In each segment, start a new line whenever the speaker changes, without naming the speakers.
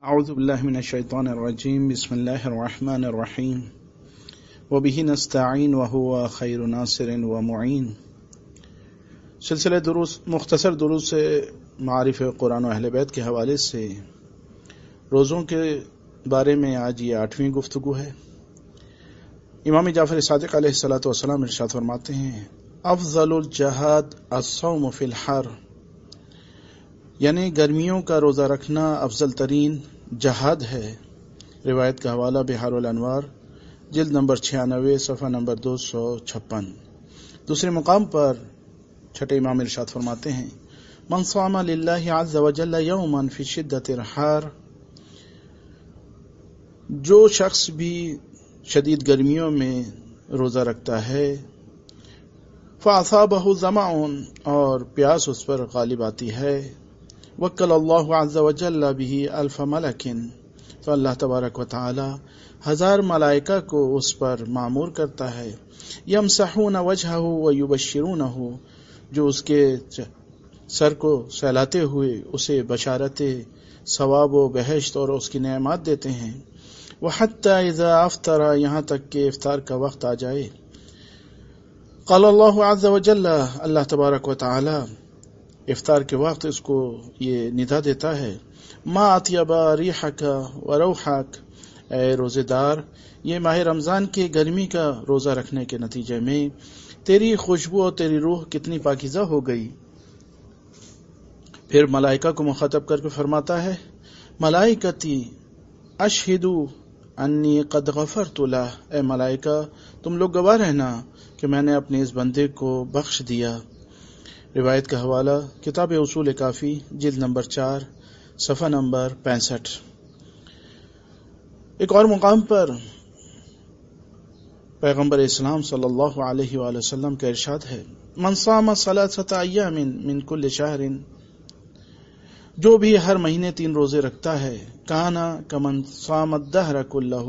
اعوذ باللہ من الشیطان الرجیم بسم اللہ الرحمن الرحیم وبہ نستعین وہو خیر ناصر ومعین۔ سلسلہ دروس مختصر دروس معارف قرآن و اہل بیت کے حوالے سے روزوں کے بارے میں آج یہ 8ویں گفتگو ہے۔ امام جعفر صادق علیہ الصلوۃ والسلام ارشاد فرماتے ہیں افضل الجہاد الصوم فی الحر، یعنی گرمیوں کا روزہ رکھنا افضل ترین جہاد ہے۔ روایت کا حوالہ بحار الانوار جلد نمبر 96 صفحہ نمبر 256۔ دوسرے مقام پر چھٹے امام ارشاد فرماتے ہیں من صام للہ عز وجل یوما فی شدۃ الحر، جو شخص بھی شدید گرمیوں میں روزہ رکھتا ہے فاصابہ ظمأ، اور پیاس اس پر غالب آتی ہے، وکل اللہ عز وجل بہ الف ملک، تو اللہ تبارک و تعالی 1000 ملائکہ کو اس پر معمور کرتا ہے، یمسحون وجہہ ویبشرونہ، جو اس کے سر کو سہلاتے ہوئے اسے بشارت ثواب و بہشت اور اس کی نعمات دیتے ہیں، وحتی اذا افطر، یہاں تک کہ افطار کا وقت آ جائے، قال اللہ عز وجل، اللہ تبارک و تعالی افطار کے وقت اس کو یہ ندا دیتا ہے ما اطیب ریحک و روحک، اے روزے دار، یہ ماہ رمضان کی گرمی کا روزہ رکھنے کے نتیجے میں تیری خوشبو اور تیری روح کتنی پاکیزہ ہو گئی۔ پھر ملائکہ کو مخاطب کر کے فرماتا ہے ملائکتی اشہدو انی قد غفرت لہ، اے ملائکہ تم لوگ گواہ رہنا کہ میں نے اپنے اس بندے کو بخش دیا۔ روایت کا حوالہ کتاب اصول کافی جلد نمبر 4 صفحہ نمبر 65۔ ایک اور مقام پر پیغمبر اسلام صلی اللہ علیہ وآلہ وسلم کا ارشاد ہے من صام 3 ایام من کل شہر، جو بھی ہر مہینے 3 روزے رکھتا ہے کانا کمن صام الدہر کلہ،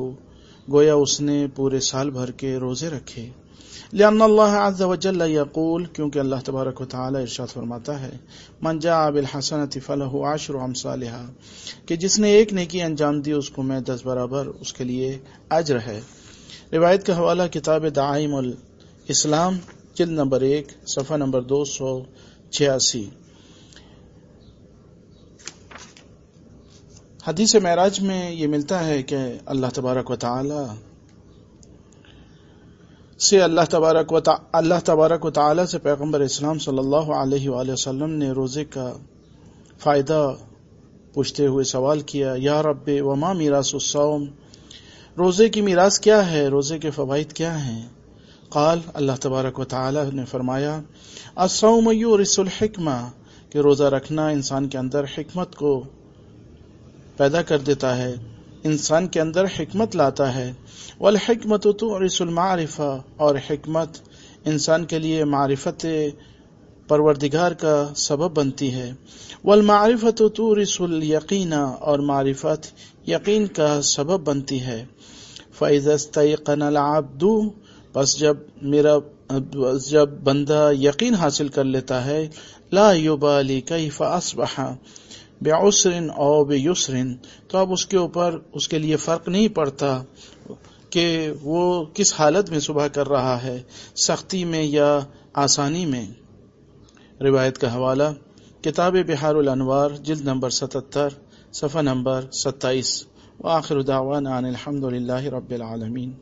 گویا اس نے پورے سال بھر کے روزے رکھے، لأن اللہ عز وجل یقول، کیونکہ اللہ تبارک و تعالی ارشاد فرماتا ہے من جاء بالحسنۃ فلہ 10 امثالھا، کہ جس نے ایک نیکی انجام دی اس کو میں 10 برابر اس کے لیے اجر ہے۔ روایت کا حوالہ کتاب دعائم الاسلام جلد نمبر 1 صفحہ نمبر 286۔ حدیث معراج میں یہ ملتا ہے کہ اللہ تبارک و تعالی سے پیغمبر اسلام صلی اللہ علیہ وآلہ وسلم نے روزے کا فائدہ پوچھتے ہوئے سوال کیا یا رب وما میراث الصوم، روزے کی میراث کیا ہے، روزے کے فوائد کیا ہیں؟ قال، اللہ تبارک و تعالی نے فرمایا الصوم یورث الحکمہ، کہ روزہ رکھنا انسان کے اندر حکمت کو پیدا کر دیتا ہے، انسان کے اندر حکمت لاتا ہے، والحکمت تورث المعرفہ، اور حکمت انسان کے لیے معرفت پروردگار کا سبب بنتی ہے، والمعرفت تورث الیقین، اور معرفت یقین کا سبب بنتی ہے، فاذا استيقن العبد، پس جب بندہ یقین حاصل کر لیتا ہے، لا یبالی کیف اصبح بعسر او بیسر، تو اب اس کے اوپر اس کے لیے فرق نہیں پڑتا کہ وہ کس حالت میں صبح کر رہا ہے، سختی میں یا آسانی میں۔ روایت کا حوالہ کتاب بحار الانوار جلد نمبر 77 صفحہ نمبر 27۔ وآخر دعوانا ان الحمد للہ رب العالمین۔